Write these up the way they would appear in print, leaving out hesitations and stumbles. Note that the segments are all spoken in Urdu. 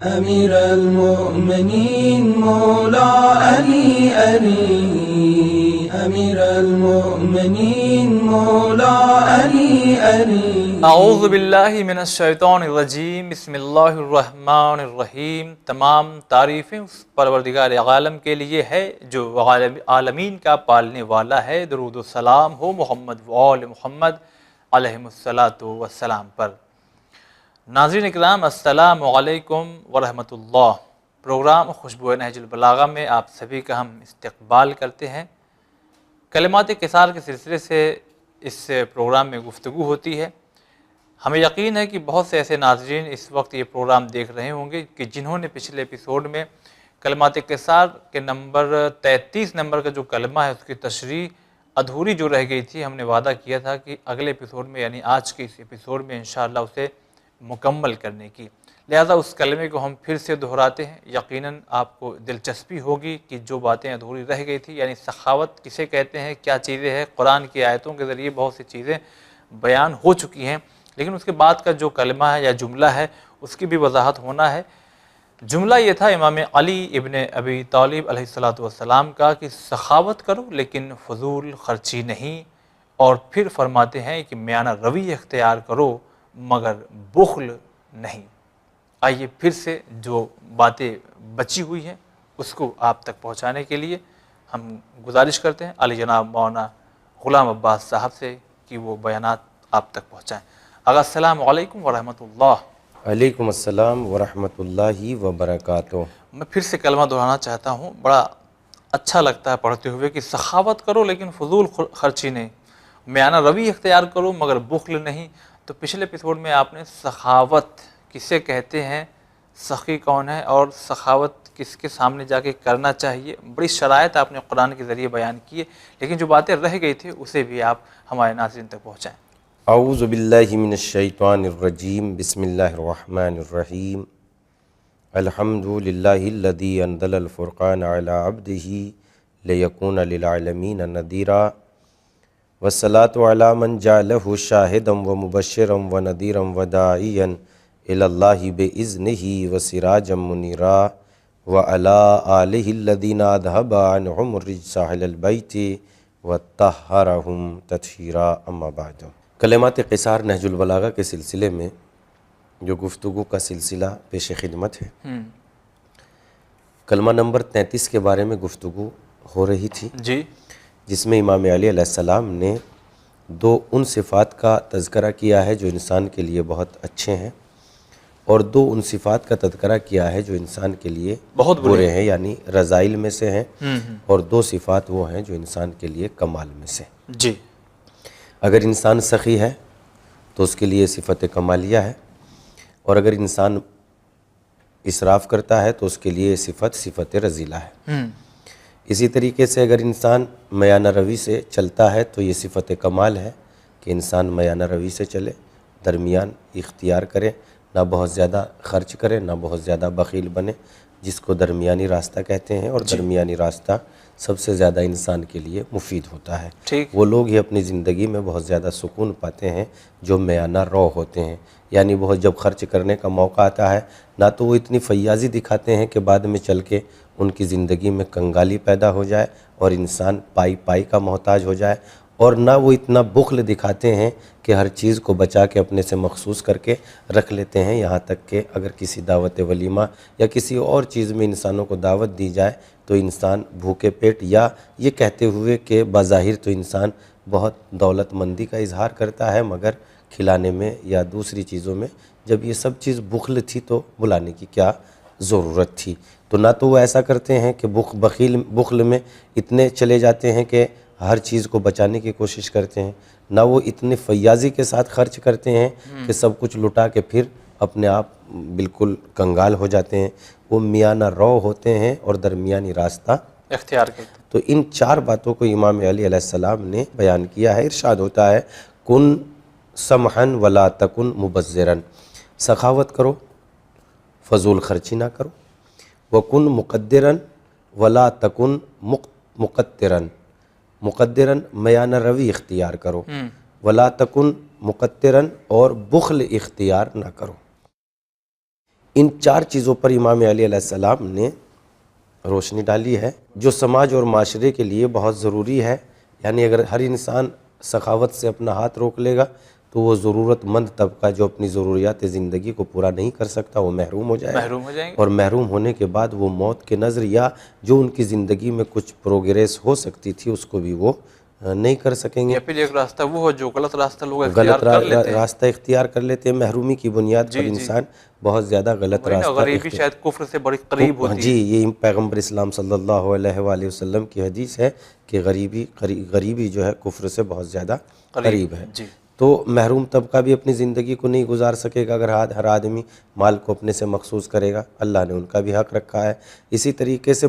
أمير المؤمنين مولا علي أمير المؤمنين مولا علي اعوذ باللہ من الشیطان الرجیم، بسم اللہ الرحمن الرحیم۔ تمام تعریفیں اس پروردگار عالم کے لیے ہے جو عالمین کا پالنے والا ہے۔ درود و سلام ہو محمد و آل محمد علیہم السلام پر۔ ناظرین اکرام، السلام علیکم ورحمۃ اللہ۔ پروگرام خوشبو نہج البلاغہ میں آپ سبھی کا ہم استقبال کرتے ہیں۔ کلمات قصار کے سلسلے سے اس پروگرام میں گفتگو ہوتی ہے۔ ہمیں یقین ہے کہ بہت سے ایسے ناظرین اس وقت یہ پروگرام دیکھ رہے ہوں گے کہ جنہوں نے پچھلے ایپیسوڈ میں کلمات قصار کے نمبر 33 نمبر کا جو کلمہ ہے اس کی تشریح ادھوری جو رہ گئی تھی، ہم نے وعدہ کیا تھا کہ اگلے ایپیسوڈ میں یعنی آج کے اس ایپیسوڈ میں انشاءاللہ اسے مکمل کرنے کی، لہذا اس کلمے کو ہم پھر سے دہراتے ہیں۔ یقیناً آپ کو دلچسپی ہوگی کہ جو باتیں ادھوری رہ گئی تھی، یعنی سخاوت کسے کہتے ہیں، کیا چیزیں ہیں، قرآن کی آیتوں کے ذریعے بہت سی چیزیں بیان ہو چکی ہیں، لیکن اس کے بعد کا جو کلمہ ہے یا جملہ ہے اس کی بھی وضاحت ہونا ہے۔ جملہ یہ تھا امام علی ابن ابی طالب علیہ السلام کا کہ سخاوت کرو لیکن فضول خرچی نہیں، اور پھر فرماتے ہیں کہ میانہ روی اختیار کرو مگر بخل نہیں۔ آئیے پھر سے جو باتیں بچی ہوئی ہیں اس کو آپ تک پہنچانے کے لیے ہم گزارش کرتے ہیں علی جناب مولانا غلام عباس صاحب سے کہ وہ بیانات آپ تک پہنچائیں۔ آغا السلام علیکم ورحمۃ اللہ۔ علیکم السلام ورحمۃ اللہ وبرکاتہ۔ میں پھر سے کلمہ دہرانا چاہتا ہوں، بڑا اچھا لگتا ہے پڑھتے ہوئے کہ سخاوت کرو لیکن فضول خرچی نہیں، میانہ روی اختیار کرو مگر بخل نہیں۔ تو پچھلے ایپیسوڈ میں آپ نے سخاوت کسے کہتے ہیں، سخی کون ہے، اور سخاوت کس کے سامنے جا کے کرنا چاہیے، بڑی شرائط آپ نے قرآن کے ذریعے بیان کیے، لیکن جو باتیں رہ گئی تھی اسے بھی آپ ہمارے ناظرین تک پہنچائیں۔ اعوذ باللہ من الشیطان الرجیم، بسم اللہ الرحمن الرحیم۔ الحمد للہ الذی انزل الفرقان علی عبدہ لیکون للعالمین نذیرا، والصلاة علی من جعلہ شاہدا ومبشرا ونذیرا وداعیا الی اللہ بإذنہ وسراجا منیرا، وعلی آلہ الذین اذھب عنہم الرجس اہل البیت وطہرہم تطہیرا، اما بعد۔ کلمات قصار نہج البلاغہ کے سلسلے میں جو گفتگو کا سلسلہ پیش خدمت ہے، کلمہ نمبر 33 کے بارے میں گفتگو ہو رہی تھی، جی، جس میں امام علی علیہ السلام نے دو ان صفات کا تذکرہ کیا ہے جو انسان کے لیے بہت اچھے ہیں، اور دو ان صفات کا تذکرہ کیا ہے جو انسان کے لیے بہت برے ہیں، یعنی رذائل میں سے ہیں، اور دو صفات وہ ہیں جو انسان کے لیے کمال میں سے۔ جی، اگر انسان سخی ہے تو اس کے لیے صفت کمالیہ ہے، اور اگر انسان اسراف کرتا ہے تو اس کے لیے صفت رذیلہ ہے۔ اسی طریقے سے اگر انسان میانہ روی سے چلتا ہے تو یہ صفت کمال ہے کہ انسان میانہ روی سے چلے، درمیان اختیار کرے، نہ بہت زیادہ خرچ کرے نہ بہت زیادہ بخیل بنے، جس کو درمیانی راستہ کہتے ہیں، اور درمیانی راستہ سب سے زیادہ انسان کے لیے مفید ہوتا ہے۔ ٹھیک، وہ لوگ ہی اپنی زندگی میں بہت زیادہ سکون پاتے ہیں جو میانہ رو ہوتے ہیں، یعنی بہت جب خرچ کرنے کا موقع آتا ہے نہ تو وہ اتنی فیاضی دکھاتے ہیں کہ بعد میں چل کے ان کی زندگی میں کنگالی پیدا ہو جائے اور انسان پائی کا محتاج ہو جائے، اور نہ وہ اتنا بخل دکھاتے ہیں کہ ہر چیز کو بچا کے اپنے سے مخصوص کر کے رکھ لیتے ہیں، یہاں تک کہ اگر کسی دعوت ولیمہ یا کسی اور چیز میں انسانوں کو دعوت دی جائے تو انسان بھوکے پیٹ، یا یہ کہتے ہوئے کہ بظاہر تو انسان بہت دولت مندی کا اظہار کرتا ہے، مگر کھلانے میں یا دوسری چیزوں میں جب یہ سب چیز بخل تھی تو بلانے کی کیا ضرورت تھی۔ تو نہ تو وہ ایسا کرتے ہیں کہ بخل میں اتنے چلے جاتے ہیں کہ ہر چیز کو بچانے کی کوشش کرتے ہیں، نہ وہ اتنے فیاضی کے ساتھ خرچ کرتے ہیں کہ سب کچھ لٹا کے پھر اپنے آپ بالکل کنگال ہو جاتے ہیں۔ وہ میانہ رو ہوتے ہیں اور درمیانی راستہ اختیار کرتے ہیں۔ تو ان چار باتوں کو امام علی علیہ السلام نے بیان کیا ہے۔ ارشاد ہوتا ہے، کن سمحن ولا تکن مبذرن، سخاوت کرو فضول خرچی نہ کرو، وکن مقدرن ولا تکن مقترن، مقدرن میانہ روی اختیار کرو، ولا تکن مقترن اور بخل اختیار نہ کرو۔ ان 4 چیزوں پر امام علی علیہ السلام نے روشنی ڈالی ہے جو سماج اور معاشرے کے لیے بہت ضروری ہے. یعنی اگر ہر انسان سخاوت سے اپنا ہاتھ روک لے گا تو وہ ضرورت مند طبقہ جو اپنی ضروریات زندگی کو پورا نہیں کر سکتا وہ محروم ہو جائے گا، اور محروم ہونے کے بعد وہ موت کے نظر یا جو ان کی زندگی میں کچھ پروگریس ہو سکتی تھی اس کو بھی وہ نہیں کر سکیں گے. یا پھر ایک راستہ وہ ہو جو غلط راستہ لوگ غلط راستہ اختیار کر لیتے ہیں. محرومی کی بنیاد پر انسان بہت زیادہ غلط راستہ غریبی شاید کفر سے بڑی قریب ہوتی ہے. جی یہ پیغمبر اسلام صلی اللہ علیہ وآلہ وسلم کی حدیث ہے کہ غریبی جو ہے کفر سے بہت زیادہ قریب ہے. تو محروم طبقہ بھی اپنی زندگی کو نہیں گزار سکے گا اگر ہر آدمی مال کو اپنے سے مخصوص کرے گا. اللہ نے ان کا بھی حق رکھا ہے. اسی طریقے سے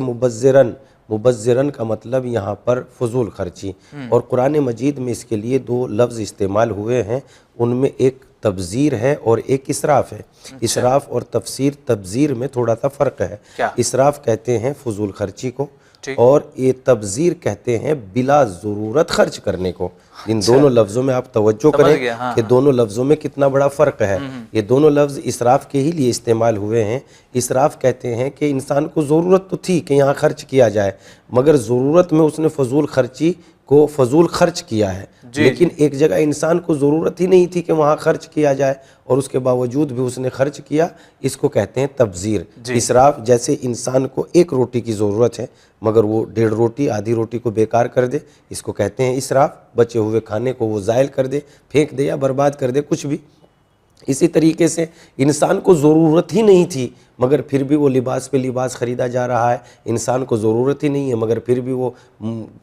مبذرن کا مطلب یہاں پر فضول خرچی، اور قرآن مجید میں اس کے لیے 2 لفظ استعمال ہوئے ہیں. ان میں ایک تبذیر ہے اور ایک اسراف ہے. اسراف اور تبذیر میں تھوڑا سا فرق ہے. اسراف کہتے ہیں فضول خرچی کو، اور یہ تبذیر کہتے ہیں بلا ضرورت خرچ کرنے کو. ان دونوں لفظوں میں آپ توجہ کریں کہ دونوں لفظوں میں کتنا بڑا فرق ہے. یہ دونوں لفظ اسراف کے ہی لیے استعمال ہوئے ہیں. اسراف کہتے ہیں کہ انسان کو ضرورت تو تھی کہ یہاں خرچ کیا جائے، مگر ضرورت میں اس نے فضول خرچی کو فضول خرچ کیا ہے. لیکن ایک جگہ انسان کو ضرورت ہی نہیں تھی کہ وہاں خرچ کیا جائے اور اس کے باوجود بھی اس نے خرچ کیا. اس کو کہتے ہیں تبذیر. اسراف جیسے انسان کو 1 روٹی کی ضرورت ہے مگر وہ 1.5 روٹی آدھی روٹی کو بیکار کر دے، اس کو کہتے ہیں اسراف. بچے ہوئے کھانے کو وہ زائل کر دے، پھینک دے یا برباد کر دے کچھ بھی. اسی طریقے سے انسان کو ضرورت ہی نہیں تھی مگر پھر بھی وہ لباس پہ لباس خریدا جا رہا ہے. انسان کو ضرورت ہی نہیں ہے مگر پھر بھی وہ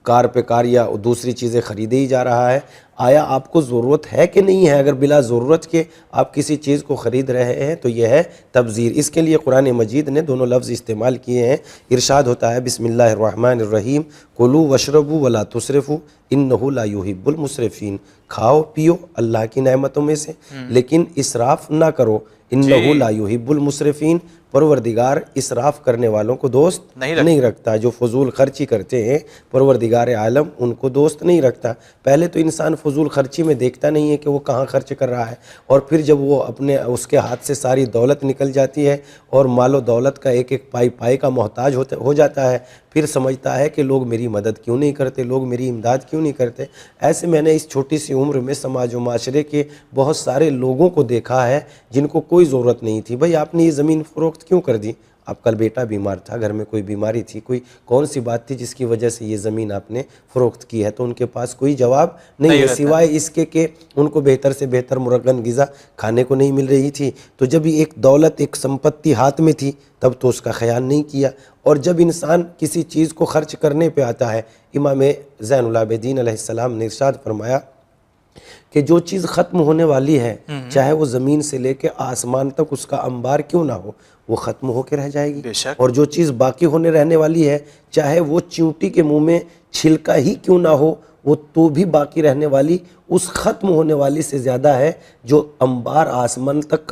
کار پہ کار یا دوسری چیزیں خریدے ہی جا رہا ہے. آیا آپ کو ضرورت ہے کہ نہیں ہے؟ اگر بلا ضرورت کے آپ کسی چیز کو خرید رہے ہیں تو یہ ہے تبذیر. اس کے لیے قرآن مجید نے دونوں لفظ استعمال کیے ہیں. ارشاد ہوتا ہے بسم اللہ الرحمن الرحیم کلوا واشربوا ولا تسرفوا انہ لا یحب المسرفین. کھاؤ پیو اللہ کی نعمتوں میں سے لیکن اسراف نہ کرو. انہ لا یحب المسرفین. پروردگار اسراف کرنے والوں کو دوست نہیں رکھتا. جو فضول خرچی کرتے ہیں پروردگار عالم ان کو دوست نہیں رکھتا. پہلے تو انسان فضول خرچی میں دیکھتا نہیں ہے کہ وہ کہاں خرچ کر رہا ہے، اور پھر جب وہ اس کے ہاتھ سے ساری دولت نکل جاتی ہے اور مال و دولت کا ایک پائی کا محتاج ہو جاتا ہے، پھر سمجھتا ہے کہ لوگ میری مدد کیوں نہیں کرتے، لوگ میری امداد کیوں نہیں کرتے. ایسے میں نے اس چھوٹی سی عمر میں سماج و معاشرے کے بہت سارے لوگوں کو دیکھا ہے جن کو کوئی ضرورت نہیں تھی. بھائی آپ نے یہ زمین فروخت کیوں کر دی؟ آپ کا بیٹا بیمار تھا، گھر میں کوئی بیماری تھی، کوئی کون سی بات تھی جس کی وجہ سے یہ زمین آپ نے فروخت کی ہے؟ تو ان کے پاس کوئی جواب نہیں ہے سوائے اس کے کہ ان کو بہتر سے بہتر مرغن غذا کھانے کو نہیں مل رہی تھی. تو جب ایک دولت ایک سمپتی ہاتھ میں تھی تب تو اس کا خیال نہیں کیا. اور جب انسان کسی چیز کو خرچ کرنے پہ آتا ہے، امام زین العابدین علیہ السلام نے ارشاد فرمایا کہ جو چیز ختم ہونے والی ہے چاہے وہ زمین سے لے کے آسمان تک اس کا انبار کیوں نہ ہو وہ ختم ہو کے رہ جائے گی. اور جو چیز باقی ہونے رہنے والی ہے چاہے وہ چیونٹی کے منہ میں چھلکا ہی کیوں نہ ہو وہ تو بھی باقی رہنے والی اس ختم ہونے والی سے زیادہ ہے جو انبار آسمان تک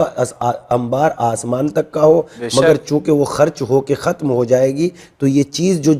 کا ہو. مگر چونکہ وہ خرچ ہو کے ختم ہو جائے گی تو یہ چیز جو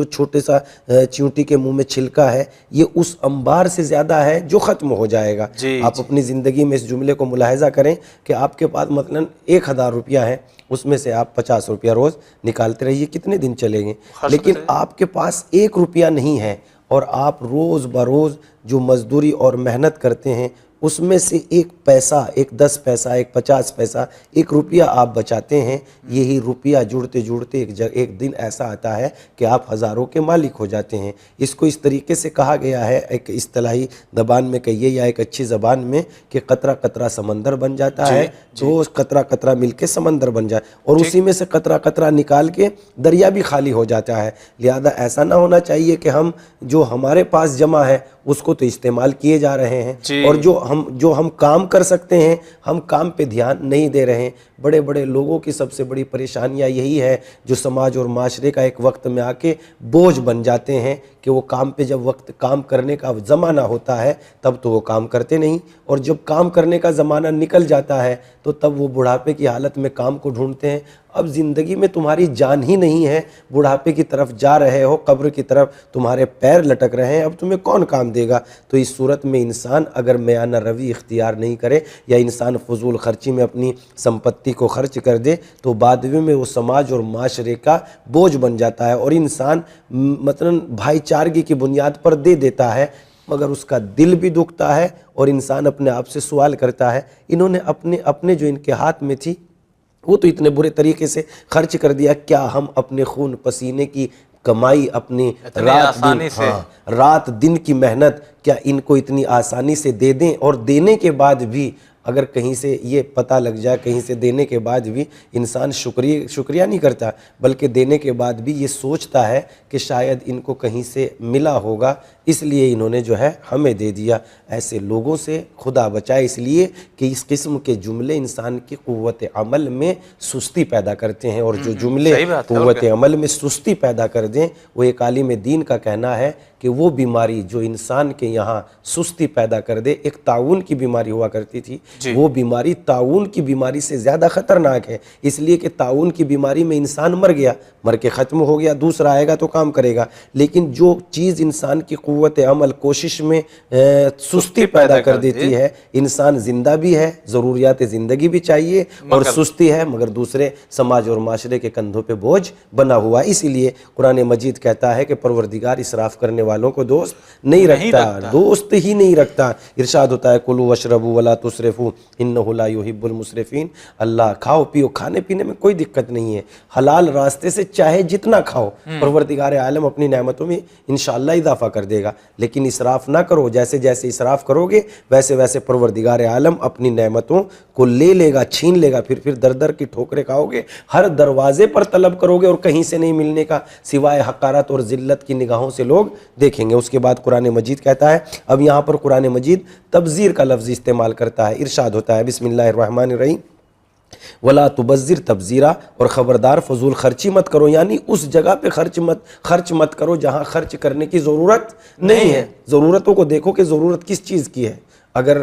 چھوٹے سا چیونٹی کے منہ میں چھلکا ہے یہ اس انبار سے زیادہ ہے جو ختم ہو جائے گا. آپ اپنی زندگی میں اس جملے کو ملاحظہ کریں کہ آپ کے پاس مثلا 1000 روپیہ ہے، اس میں سے آپ 50 روپیہ روز نکالتے رہیے، کتنے دن چلیں گے؟ لیکن آپ کے پاس 1 روپیہ نہیں ہے اور آپ روز بروز جو مزدوری اور محنت کرتے ہیں اس میں سے 1 پیسہ، 1 10 پیسہ، 1 50 پیسہ، 1 روپیہ آپ بچاتے ہیں. یہی روپیہ جڑتے جڑتے ایک دن ایسا آتا ہے کہ آپ ہزاروں کے مالک ہو جاتے ہیں. اس کو اس طریقے سے کہا گیا ہے ایک اصطلاحی زبان میں کہیے یا ایک اچھی زبان میں کہ قطرہ قطرہ سمندر بن جاتا ہے. تو قطرہ قطرہ مل کے سمندر بن جائے اور اسی میں سے قطرہ قطرہ نکال کے دریا بھی خالی ہو جاتا ہے. لہذا ایسا نہ ہونا چاہیے کہ ہم جو ہمارے پاس جمع ہے اس کو تو استعمال کیے جا رہے ہیں اور جو ہم کام کر سکتے ہیں ہم کام پہ دھیان نہیں دے رہے ہیں. بڑے بڑے لوگوں کی سب سے بڑی پریشانیاں یہی ہے جو سماج اور معاشرے کا ایک وقت میں آ کے بوجھ بن جاتے ہیں کہ وہ کام پہ جب وقت کام کرنے کا زمانہ ہوتا ہے تب تو وہ کام کرتے نہیں، اور جب کام کرنے کا زمانہ نکل جاتا ہے تو تب وہ بڑھاپے کی حالت میں کام کو ڈھونڈتے ہیں. اب زندگی میں تمہاری جان ہی نہیں ہے، بڑھاپے کی طرف جا رہے ہو، قبر کی طرف تمہارے پیر لٹک رہے ہیں، اب تمہیں کون کام دے گا؟ تو اس صورت میں انسان اگر میانہ روی اختیار نہیں کرے یا انسان فضول خرچی میں اپنی سمپتی کو خرچ کر دے تو بعد میں وہ سماج اور معاشرے کا بوجھ بن جاتا ہے، اور انسان مثلا بھائی چارگی کی بنیاد پر دے دیتا ہے مگر اس کا دل بھی دکھتا ہے، اور انسان اپنے آپ سے سوال کرتا ہے انہوں نے اپنے جو ان کے ہاتھ میں تھی وہ تو اتنے برے طریقے سے خرچ کر دیا، کیا ہم اپنے خون پسینے کی کمائی، اپنی رات دن کی محنت کیا ان کو اتنی آسانی سے دے دیں؟ اور دینے کے بعد بھی اگر کہیں سے یہ پتہ لگ جائے، کہیں سے دینے کے بعد بھی انسان شکریہ نہیں کرتا، بلکہ دینے کے بعد بھی یہ سوچتا ہے کہ شاید ان کو کہیں سے ملا ہوگا اس لیے انہوں نے جو ہے ہمیں دے دیا۔ ایسے لوگوں سے خدا بچائے، اس لیے کہ اس قسم کے جملے انسان کی قوت عمل میں سستی پیدا کرتے ہیں، اور جو جملے قوت عمل میں سستی پیدا کر دیں وہ ایک عالم دین کا کہنا ہے کہ وہ بیماری جو انسان کے یہاں سستی پیدا کر دے، ایک طاعون کی بیماری ہوا کرتی تھی، وہ بیماری طاعون کی بیماری سے زیادہ خطرناک ہے، اس لیے کہ طاعون کی بیماری میں انسان مر کے ختم ہو گیا، دوسرا آئے گا تو کام کرے گا، لیکن جو چیز انسان کی قوت عمل کوشش میں سستی پیدا کر دیتی ہے، انسان زندہ بھی ہے، ضروریات زندگی بھی چاہیے، اور سستی ہے مگر دوسرے سماج اور معاشرے کے کندھوں پہ بوجھ بنا ہوا۔ اسی لیے قرآن مجید کہتا ہے کہ پروردگار اسراف کرنے والوں کو دوست نہیں رکھتا، دوست ہی نہیں رکھتا۔ ارشاد ہوتا ہے کلوا واشربوا ولا تسرفوا انہ لا یحب المسرفین، اللہ کھاؤ پیو، کھانے پینے میں کوئی دقت نہیں ہے، حلال راستے سے چاہے جتنا کھاؤ، پروردگار عالم اپنی نعمتوں میں انشاءاللہ اضافہ کر دے گا، لیکن اسراف نہ کرو، جیسے جیسے اسراف کرو گے ویسے ویسے پروردگار عالم اپنی نعمتوں کو لے گا، چھین لے گا، پھر در در کی ٹھوکریں کھاؤ گے، ہر دروازے پر طلب کرو گے اور کہیں سے نہیں ملنے کا سوائے حقارت اور ذلت کی نگاہوں سے لوگ دیکھیں گے۔ اس کے بعد قرآن مجید کہتا ہے، اب یہاں پر قرآن مجید تبذیر کا لفظ استعمال کرتا ہے، ارشاد ہوتا ہے بسم اللہ الرحمن الرحیم ولا تبذر تبذیرا، اور خبردار فضول خرچی مت کرو، یعنی اس جگہ پہ خرچ مت کرو جہاں خرچ کرنے کی ضرورت نہیں ہے۔ ضرورتوں کو دیکھو کہ ضرورت کس چیز کی ہے۔ اگر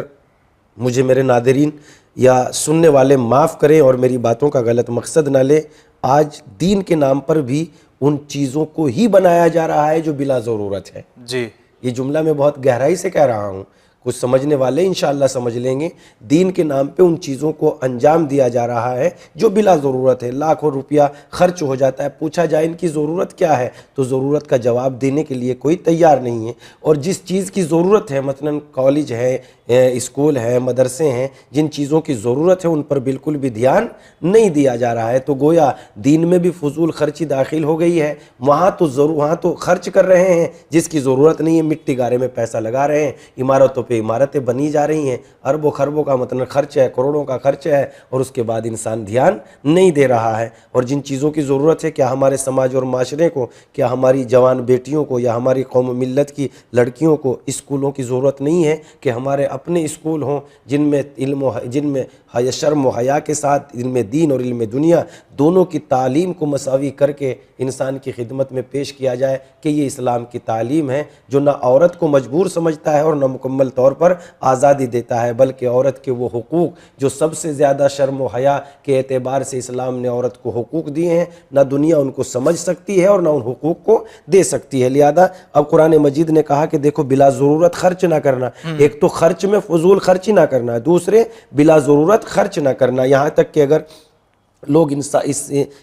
مجھے میرے ناظرین یا سننے والے معاف کریں اور میری باتوں کا غلط مقصد نہ لے، آج دین کے نام پر بھی ان چیزوں کو ہی بنایا جا رہا ہے جو بلا ضرورت ہے۔ جی یہ جملہ میں بہت گہرائی سے کہہ رہا ہوں، کچھ سمجھنے والے انشاءاللہ سمجھ لیں گے۔ دین کے نام پہ ان چیزوں کو انجام دیا جا رہا ہے جو بلا ضرورت ہے، لاکھوں روپیہ خرچ ہو جاتا ہے، پوچھا جائے ان کی ضرورت کیا ہے تو ضرورت کا جواب دینے کے لیے کوئی تیار نہیں ہے، اور جس چیز کی ضرورت ہے مثلا کالج ہے، اسکول ہے، مدرسے ہیں، جن چیزوں کی ضرورت ہے ان پر بالکل بھی دھیان نہیں دیا جا رہا ہے، تو گویا دین میں بھی فضول خرچی داخل ہو گئی ہے۔ وہاں تو خرچ کر رہے ہیں جس کی ضرورت نہیں ہے، مٹی گارے میں پیسہ لگا رہے ہیں، عمارتوں پہ عمارتیں بنی جا رہی ہیں، اربوں خربوں کا مطلب خرچ ہے، کروڑوں کا خرچ ہے، اور اس کے بعد انسان دھیان نہیں دے رہا ہے۔ اور جن چیزوں کی ضرورت ہے، کیا ہمارے سماج اور معاشرے کو، کیا ہماری جوان بیٹیوں کو یا ہماری قوم ملت کی لڑکیوں کو اسکولوں کی ضرورت نہیں ہے کہ ہمارے اپنے اسکول ہوں جن میں شرم و حیا کے ساتھ علم دین اور علم دنیا دونوں کی تعلیم کو مساوی کر کے انسان کی خدمت میں پیش کیا جائے کہ یہ اسلام کی تعلیم ہے جو نہ عورت کو مجبور سمجھتا ہے اور نہ مکمل طور پر آزادی دیتا ہے، بلکہ عورت کے وہ حقوق جو سب سے زیادہ شرم و حیا کے اعتبار سے اسلام نے عورت کو حقوق دیے ہیں، نہ دنیا ان کو سمجھ سکتی ہے اور نہ ان حقوق کو دے سکتی ہے۔ لہذا اب قرآن مجید نے کہا کہ دیکھو بلا ضرورت خرچ نہ کرنا، ایک تو خرچ میں فضول خرچی نہ کرنا، دوسرے بلا ضرورت خرچ نہ کرنا، یہاں تک کہ اگر لوگ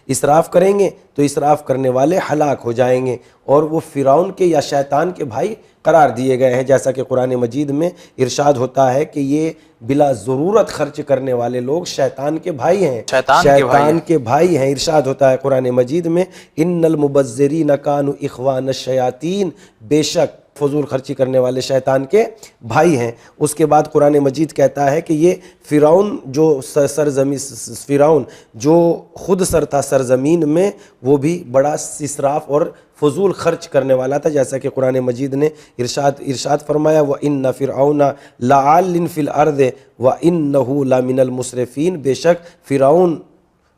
اسراف کریں گے تو اسراف کرنے والے ہلاک ہو جائیں گے، اور وہ فرعون کے یا شیطان کے بھائی قرار دیے گئے ہیں، جیسا کہ قرآن مجید میں ارشاد ہوتا ہے کہ یہ بلا ضرورت خرچ کرنے والے لوگ شیطان کے بھائی ہیں، شیطان کے بھائی ہیں۔ ارشاد ہوتا ہے قرآن مجید میں ان المبذرین کانوا اخوان الشیاطین، بے شک فضول خرچی کرنے والے شیطان کے بھائی ہیں۔ اس کے بعد قرآن مجید کہتا ہے کہ یہ فرعون جو خود سر تھا سرزمین میں، وہ بھی بڑا اسراف اور فضول خرچ کرنے والا تھا، جیسا کہ قرآن مجید نے ارشاد فرمایا وَإِنَّ فِرْعَوْنَ لَعَالٍ فِي الْأَرْضِ وَإِنَّهُ لَمِنَ الْمُسْرِفِينَ، بے شک فرعون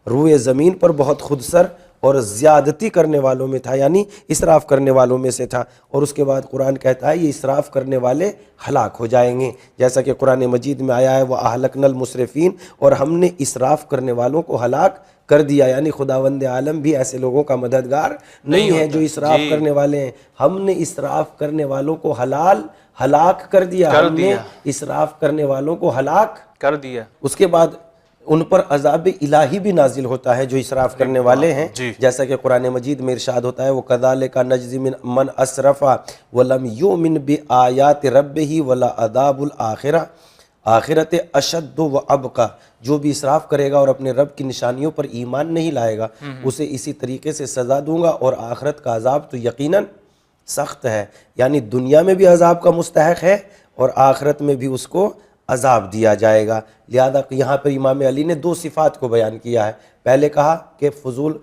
روئے زمین پر بہت خود سر اور زیادتی کرنے والوں میں تھا، یعنی اسراف کرنے والوں میں سے تھا۔ اور اس کے بعد قرآن کہتا ہے یہ اسراف کرنے والے ہلاک ہو جائیں گے، جیسا کہ قرآن مجید میں آیا ہے وَأَهْلَكْنَا الْمُسْرِفِينَ، اور ہم نے اسراف کرنے والوں کو ہلاک کر دیا، یعنی خداوند عالم بھی ایسے لوگوں کا مددگار نہیں ہے جو اسراف کرنے والے ہیں۔ ہم نے اسراف کرنے والوں کو ہلاک کر دیا، ہم نے اسراف کرنے والوں کو ہلاک کر دیا۔ اس کے بعد ان پر عذاب الہی بھی نازل ہوتا ہے جو اسراف کرنے والے ہیں، جیسا کہ قرآن مجید میں ارشاد ہوتا ہے وَكَذَلِكَ نَجْزِي مَنْ أَسْرَفَ وَلَمْ يُؤْمِنْ بِآيَاتِ رَبِّهِ وَلَعَذَابُ الْآخِرَةِ آخرت اشد و ابقا، جو بھی اسراف کرے گا اور اپنے رب کی نشانیوں پر ایمان نہیں لائے گا اسے اسی طریقے سے سزا دوں گا، اور آخرت کا عذاب تو یقیناً سخت ہے، یعنی دنیا میں بھی عذاب کا مستحق ہے اور آخرت میں بھی اس کو عذاب دیا جائے گا۔ لہذا یہاں پر امام علی نے دو صفات کو بیان کیا ہے، پہلے کہا کہ فضول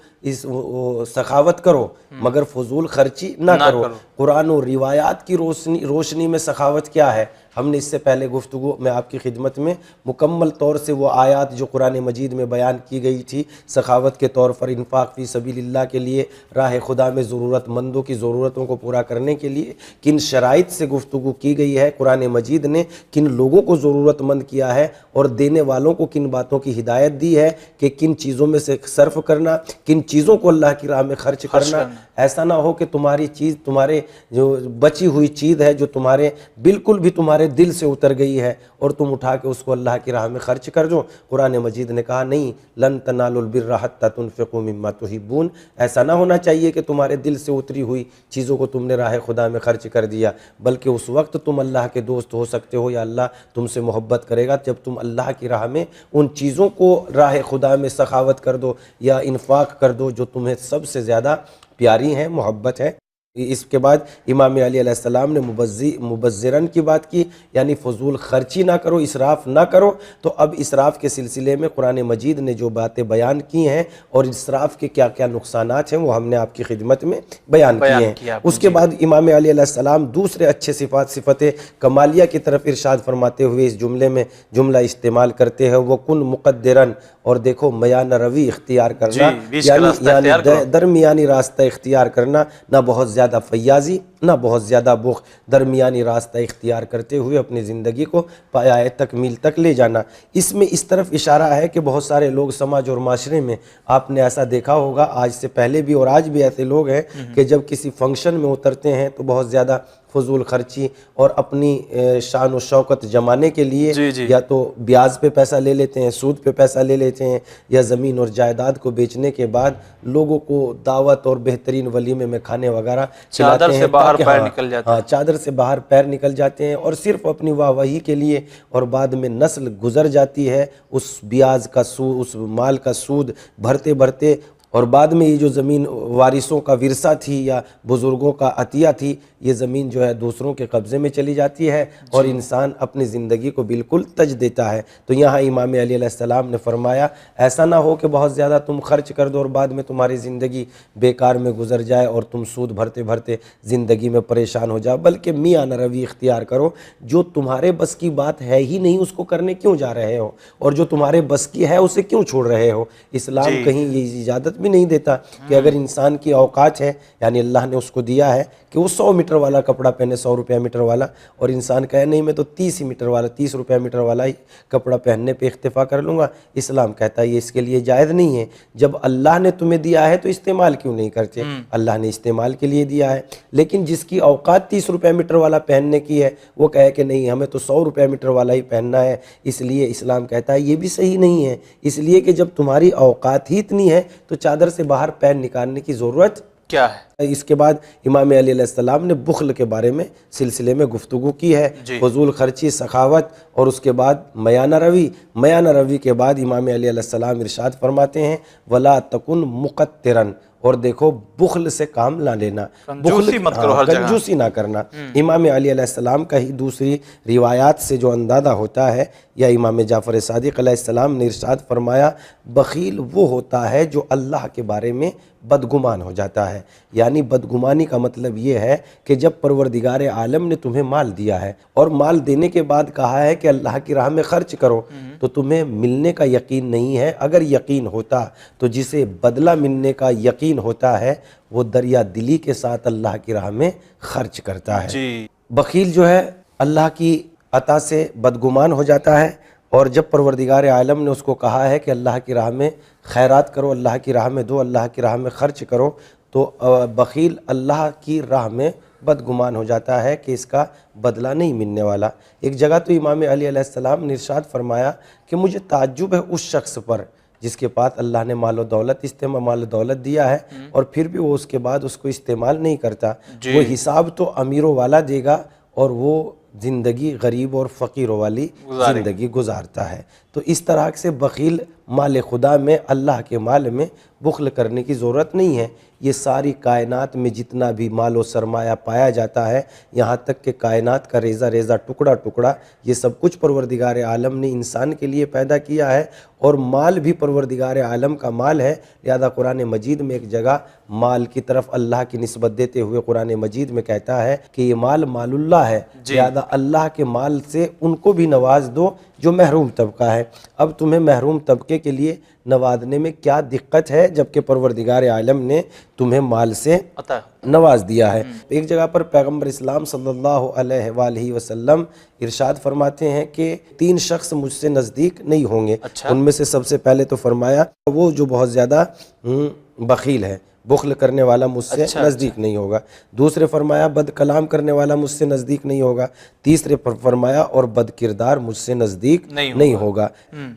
سخاوت کرو مگر فضول خرچی نہ کرو۔ قرآن و روایات کی روشنی میں سخاوت کیا ہے، ہم نے اس سے پہلے گفتگو میں آپ کی خدمت میں مکمل طور سے وہ آیات جو قرآن مجید میں بیان کی گئی تھی سخاوت کے طور پر، انفاق فی سبیل اللہ کے لیے، راہ خدا میں ضرورت مندوں کی ضرورتوں کو پورا کرنے کے لیے کن شرائط سے گفتگو کی گئی ہے، قرآن مجید نے کن لوگوں کو ضرورت مند کیا ہے اور دینے والوں کو کن باتوں کی ہدایت دی ہے کہ کن چیزوں میں سے صرف کرنا، کن چیزوں کو اللہ کی راہ میں خرچ کرنا۔ ایسا نہ ہو کہ تمہاری چیز، تمہارے جو بچی ہوئی چیز ہے جو تمہارے بالکل بھی تمہارے دل سے اتر گئی ہے اور تم اٹھا کے اس کو اللہ کی راہ میں خرچ کر دو۔ قرآن مجید نے کہا نہیں، لن تنالوا البر حتی تنفقوا مما تحبون، ایسا نہ ہونا چاہیے کہ تمہارے دل سے اتری ہوئی چیزوں کو تم نے راہ خدا میں خرچ کر دیا، بلکہ اس وقت تم اللہ کے دوست ہو سکتے ہو یا اللہ تم سے محبت کرے گا جب تم اللہ کی راہ میں ان چیزوں کو راہ خدا میں سخاوت کر دو یا انفاق کر دو جو تمہیں سب سے زیادہ پیاری ہیں، محبت ہے۔ اس کے بعد امام علی علیہ السلام نے مبذرن کی بات کی، یعنی فضول خرچی نہ کرو، اسراف نہ کرو۔ تو اب اسراف کے سلسلے میں قرآن مجید نے جو باتیں بیان کی ہیں اور اسراف کے کیا کیا نقصانات ہیں وہ ہم نے آپ کی خدمت میں بیان کیے ہیں۔ اس کے بعد امام علی علیہ السلام دوسرے اچھے صفت کمالیہ کی طرف ارشاد فرماتے ہوئے اس جملے میں جملہ استعمال کرتے ہیں وَكُن مُقَدِّرًا، اور دیکھو میانہ روی اختیار کرنا، یعنی درمیانی راستہ اختیار کرنا، نہ بہت زیادہ فیاضی نہ بہت زیادہ بخل، درمیانی راستہ اختیار کرتے ہوئے اپنی زندگی کو پایۂ تکمیل تک لے جانا۔ اس میں اس طرف اشارہ ہے کہ بہت سارے لوگ سماج اور معاشرے میں آپ نے ایسا دیکھا ہوگا، آج سے پہلے بھی اور آج بھی ایسے لوگ ہیں کہ جب کسی فنکشن میں اترتے ہیں تو بہت زیادہ فضول خرچی اور اپنی شان و شوکت جمانے کے لیے یا تو بیاج پہ پیسہ لے لیتے ہیں، سود پہ پیسہ لے لیتے ہیں، یا زمین اور جائیداد کو بیچنے کے بعد لوگوں کو دعوت اور بہترین ولیمے میں کھانے وغیرہ کھلاتے ہیں، چادر سے باہر پیر نکل جاتے ہیں اور صرف اپنی واہ واہی کے لیے، اور بعد میں نسل گزر جاتی ہے اس بیاج کا سود، اس مال کا سود بھرتے بھرتے، اور بعد میں یہ جو زمین وارثوں کا ورثہ تھی یا بزرگوں کا عطیہ تھی، یہ زمین جو ہے دوسروں کے قبضے میں چلی جاتی ہے اور انسان اپنی زندگی کو بالکل تج دیتا ہے۔ تو یہاں امام علی علیہ السلام نے فرمایا ایسا نہ ہو کہ بہت زیادہ تم خرچ کر دو اور بعد میں تمہاری زندگی بیکار میں گزر جائے اور تم سود بھرتے بھرتے زندگی میں پریشان ہو جاؤ، بلکہ میانہ روی اختیار کرو۔ جو تمہارے بس کی بات ہے ہی نہیں اس کو کرنے کیوں جا رہے ہو، اور جو تمہارے بس کی ہے اسے کیوں چھوڑ رہے ہو۔ اسلام کہیں یہ اجازت بھی نہیں دیتا کہ اگر انسان کی اوقات ہے، یعنی اللہ نے اس کو دیا ہے کہ وہ 100 میٹر والا کپڑا پہنے، 100 روپیہ میٹر والا، اور انسان کہے نہیں میں تو 30 میٹر والا، 30 روپیہ میٹر والا ہی کپڑا پہننے پہ اکتفا کر لوں گا۔ اسلام کہتا ہے یہ اس کے لیے جائز نہیں ہے۔ جب اللہ نے تمہیں دیا ہے تو استعمال کیوں نہیں کرتے؟ اللہ نے استعمال کے لیے دیا ہے، لیکن جس کی اوقات 30 روپیہ میٹر والا پہننے کی ہے وہ کہے کہ نہیں ہمیں تو 100 روپیہ میٹر والا ہی پہننا ہے، اس لیے اسلام کہتا ہے یہ بھی صحیح نہیں ہے، اس لیے کہ جب تمہاری اوقات ہی اتنی ہے تو چادر سے باہر پیر نکالنے کی ضرورت کیا ہے؟ اس کے بعد امام علی علیہ السلام نے بخل کے بارے میں سلسلے میں گفتگو کی ہے، فضول خرچی، سخاوت، اور اس کے بعد میانہ روی۔ میانہ روی کے بعد امام علی علیہ السلام ارشاد فرماتے ہیں وَلَا تَكُن مُقَتِّرًا، اور دیکھو بخل سے کام نہ لینا، کنجوسی نہ کرنا۔ امام علی علیہ السلام کا ہی دوسری روایات سے جو اندازہ ہوتا ہے، یا امام جعفر صادق علیہ السلام نے ارشاد فرمایا بخیل وہ ہوتا ہے جو اللہ کے بارے میں بدگمان ہو جاتا ہے۔ یعنی بدگمانی کا مطلب یہ ہے کہ جب پروردگار عالم نے تمہیں مال دیا ہے اور مال دینے کے بعد کہا ہے کہ اللہ کی راہ میں خرچ کرو، تو تمہیں ملنے کا یقین نہیں ہے۔ اگر یقین ہوتا تو جسے بدلہ ملنے کا یقین ہوتا ہے وہ دریا دلی کے ساتھ اللہ کی راہ میں خرچ کرتا ہے۔ بخیل جو ہے اللہ کی عطا سے بدگمان ہو جاتا ہے اور جب پروردگار عالم نے اس کو کہا ہے کہ اللہ کی راہ میں خیرات کرو، اللہ کی راہ میں دو، اللہ کی راہ میں خرچ کرو، تو بخیل اللہ کی راہ میں بدگمان ہو جاتا ہے کہ اس کا بدلہ نہیں ملنے والا۔ ایک جگہ تو امام علی علیہ السلام نے ارشاد فرمایا کہ مجھے تعجب ہے اس شخص پر جس کے پاس اللہ نے مال و دولت دیا ہے اور پھر بھی وہ اس کے بعد اس کو استعمال نہیں کرتا۔ وہ حساب تو امیروں والا دے گا اور وہ زندگی غریب اور فقیروں والی زندگی گزارتا ہے۔ تو اس طرح سے بخیل مال خدا میں، اللہ کے مال میں بخل کرنے کی ضرورت نہیں ہے۔ یہ ساری کائنات میں جتنا بھی مال و سرمایہ پایا جاتا ہے، یہاں تک کہ کائنات کا ریزہ ریزہ ٹکڑا یہ سب کچھ پروردگار عالم نے انسان کے لیے پیدا کیا ہے، اور مال بھی پروردگار عالم کا مال ہے۔ لہذا قرآن مجید میں ایک جگہ مال کی طرف اللہ کی نسبت دیتے ہوئے قرآن مجید میں کہتا ہے کہ یہ مال اللہ ہے، لہذا اللہ کے مال سے ان کو بھی نواز دو جو محروم طبقہ ہے۔ اب تمہیں محروم طبقے کے لیے نوازنے میں کیا دقت ہے جبکہ پروردگار عالم نے تمہیں مال سے نواز دیا ہے۔ ایک جگہ پر پیغمبر اسلام صلی اللہ علیہ وآلہ وسلم ارشاد فرماتے ہیں کہ 3 شخص مجھ سے نزدیک نہیں ہوں گے۔ ان میں سے سب سے پہلے تو فرمایا وہ جو بہت زیادہ بخیل ہے، بخل کرنے والا مجھ سے نزدیک نہیں ہوگا۔ دوسرے فرمایا بد کلام کرنے والا مجھ سے نزدیک نہیں ہوگا۔ تیسرے پر فرمایا اور بد کردار مجھ سے نزدیک نہیں ہوگا۔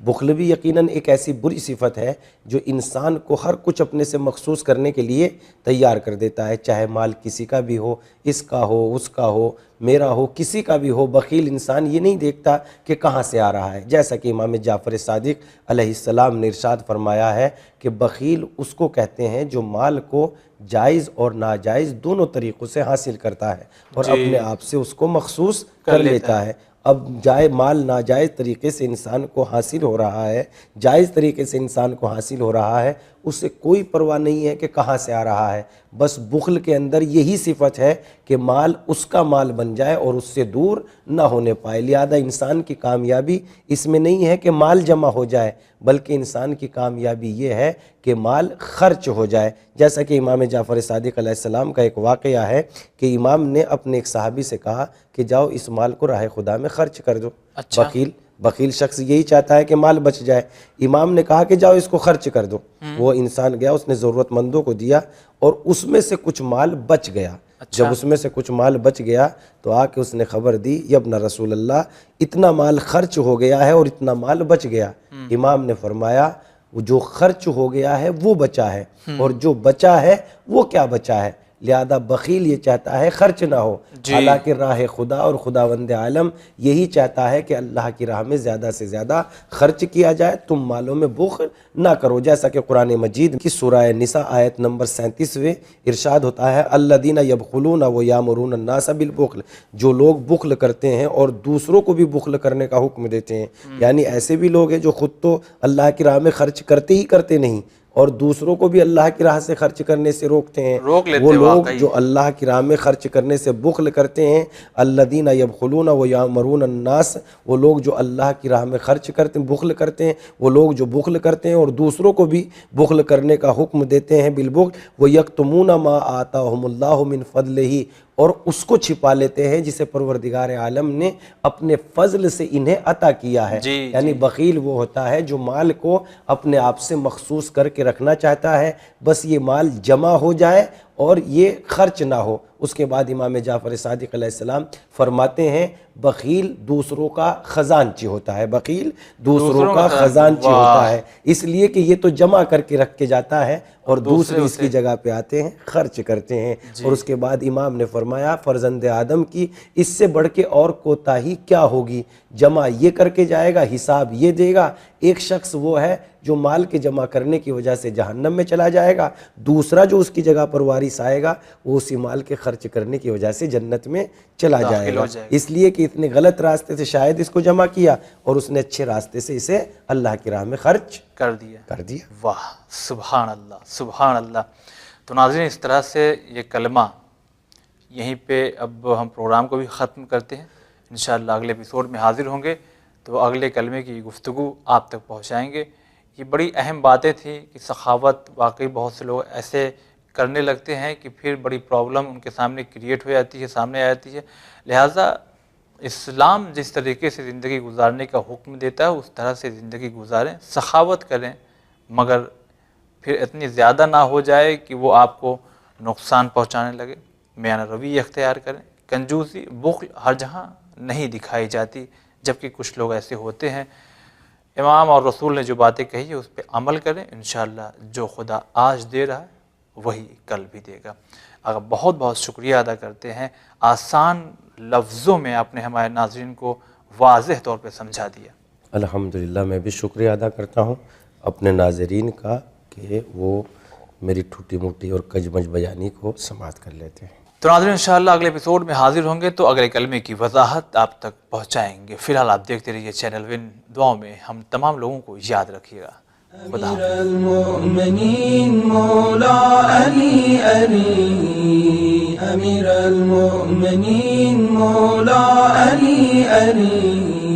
بخل بھی یقیناً ایک ایسی بری صفت ہے جو انسان کو ہر کچھ اپنے سے مخصوص کرنے کے لیے تیار کر دیتا ہے، چاہے مال کسی کا بھی ہو، اس کا ہو، اس کا ہو، میرا ہو، کسی کا بھی ہو۔ بخیل انسان یہ نہیں دیکھتا کہ کہاں سے آ رہا ہے، جیسا کہ امام جعفر صادق علیہ السلام نے ارشاد فرمایا ہے کہ بخیل اس کو کہتے ہیں جو مال کو جائز اور ناجائز دونوں طریقوں سے حاصل کرتا ہے اور اپنے آپ سے اس کو مخصوص کر لیتا ہے۔ اب مال ناجائز طریقے سے انسان کو حاصل ہو رہا ہے، جائز طریقے سے انسان کو حاصل ہو رہا ہے، اسے کوئی پرواہ نہیں ہے کہ کہاں سے آ رہا ہے۔ بس بخل کے اندر یہی صفت ہے کہ مال اس کا مال بن جائے اور اس سے دور نہ ہونے پائے۔ لہذا انسان کی کامیابی اس میں نہیں ہے کہ مال جمع ہو جائے، بلکہ انسان کی کامیابی یہ ہے کہ مال خرچ ہو جائے۔ جیسا کہ امام جعفر صادق علیہ السلام کا ایک واقعہ ہے کہ امام نے اپنے ایک صحابی سے کہا کہ جاؤ اس مال کو راہ خدا میں خرچ کر دو۔ بخیل شخص یہی چاہتا ہے کہ مال بچ جائے۔ امام نے کہا کہ جاؤ اس کو خرچ کر دو۔ وہ انسان گیا، اس نے ضرورت مندوں کو دیا اور اس میں سے کچھ مال بچ گیا۔ جب اس میں سے کچھ مال بچ گیا تو آ کے اس نے خبر دی، یا ابن رسول اللہ اتنا مال خرچ ہو گیا ہے اور اتنا مال بچ گیا۔ امام نے فرمایا جو خرچ ہو گیا ہے وہ بچا ہے، اور جو بچا ہے وہ کیا بچا ہے۔ لہذا بخیل یہ چاہتا ہے خرچ نہ ہو، حالانکہ راہ خدا اور خداوند عالم یہی چاہتا ہے کہ اللہ کی راہ میں زیادہ سے زیادہ خرچ کیا جائے، تم مالوں میں بخل نہ کرو۔ جیسا کہ قرآن مجید کی سورہ نساء آیت نمبر 37 ارشاد ہوتا ہے الذین یبخلون ویامرون الناس بالبخل، جو لوگ بخل کرتے ہیں اور دوسروں کو بھی بخل کرنے کا حکم دیتے ہیں۔ یعنی ایسے بھی لوگ ہیں جو خود تو اللہ کی راہ میں خرچ کرتے نہیں اور دوسروں کو بھی اللہ کی راہ سے خرچ کرنے سے روکتے ہیں۔ وہ لوگ جو اللہ کی راہ میں خرچ کرنے سے بخل کرتے ہیں، الذین یبخلون ویامرون الناس، وہ لوگ جو اللہ کی راہ میں بخل کرتے ہیں، وہ لوگ جو بخل کرتے ہیں اور دوسروں کو بھی بخل کرنے کا حکم دیتے ہیں بالبخل، ویکتمون ما آتاہم اللہ من فضلہ، اور اس کو چھپا لیتے ہیں جسے پروردگار عالم نے اپنے فضل سے انہیں عطا کیا ہے۔ یعنی بخیل وہ ہوتا ہے جو مال کو اپنے آپ سے مخصوص کر کے رکھنا چاہتا ہے، بس یہ مال جمع ہو جائے اور یہ خرچ نہ ہو۔ اس کے بعد امام جعفر صادق علیہ السلام فرماتے ہیں بخیل دوسروں کا خزانچی ہوتا ہے، بخیل دوسروں کا خزانچی ہوتا ہے، اس لیے کہ یہ تو جمع کر کے رکھ کے جاتا ہے اور دوسرے اس کی جگہ پہ آتے ہیں خرچ کرتے ہیں۔ اور اس کے بعد امام نے فرمایا فرزند آدم کی اس سے بڑھ کے اور کوتاہی کیا ہوگی، جمع یہ کر کے جائے گا، حساب یہ دے گا۔ ایک شخص وہ ہے جو مال کے جمع کرنے کی وجہ سے جہنم میں چلا جائے گا، دوسرا جو اس کی جگہ پر وارث آئے گا وہ اسی مال کے خرچ کرنے کی وجہ سے جنت میں چلا جائے گا، اس لیے کہ اتنے غلط راستے سے شاید اس کو جمع کیا اور اس نے اچھے راستے سے اسے اللہ کی راہ میں خرچ کر دیا۔ واہ، سبحان اللہ، سبحان اللہ۔ تو ناظرین اس طرح سے یہ کلمہ یہیں پہ اب ہم پروگرام کو بھی ختم کرتے ہیں، انشاءاللہ اگلے ایپیسوڈ میں حاضر ہوں گے تو اگلے کلمے کی گفتگو آپ تک پہنچائیں گے۔ یہ بڑی اہم باتیں تھیں کہ سخاوت واقعی بہت سے لوگ ایسے کرنے لگتے ہیں کہ پھر بڑی پرابلم ان کے سامنے کریٹ ہو جاتی ہے، سامنے آ جاتی ہے۔ لہٰذا اسلام جس طریقے سے زندگی گزارنے کا حکم دیتا ہے اس طرح سے زندگی گزاریں، سخاوت کریں، مگر پھر اتنی زیادہ نہ ہو جائے کہ وہ آپ کو نقصان پہنچانے لگے۔ میانہ روی اختیار کریں۔ کنجوسی، بخل ہر جہاں نہیں دکھائی جاتی، جبکہ کچھ لوگ ایسے ہوتے ہیں۔ امام اور رسول نے جو باتیں کہی ہے اس پہ عمل کریں، انشاءاللہ جو خدا آج دے رہا ہے وہی کل بھی دے گا۔ اگر بہت بہت شکریہ ادا کرتے ہیں، آسان لفظوں میں آپ نے ہمارے ناظرین کو واضح طور پہ سمجھا دیا۔ الحمدللہ میں بھی شکریہ ادا کرتا ہوں اپنے ناظرین کا کہ وہ میری ٹھوٹی موٹی اور کجمج بیانی کو سماعت کر لیتے ہیں۔ تو ناظرین انشاءاللہ اگلے ایپیسوڈ میں حاضر ہوں گے تو اگلے کلمے کی وضاحت آپ تک پہنچائیں گے۔ فی الحال آپ دیکھتے رہیے چینل ون، دعاؤں میں ہم تمام لوگوں کو یاد رکھیے گا۔ خدا حافظ۔ أمير المؤمنين مولا علي علي، أمير المؤمنين مولا علي علي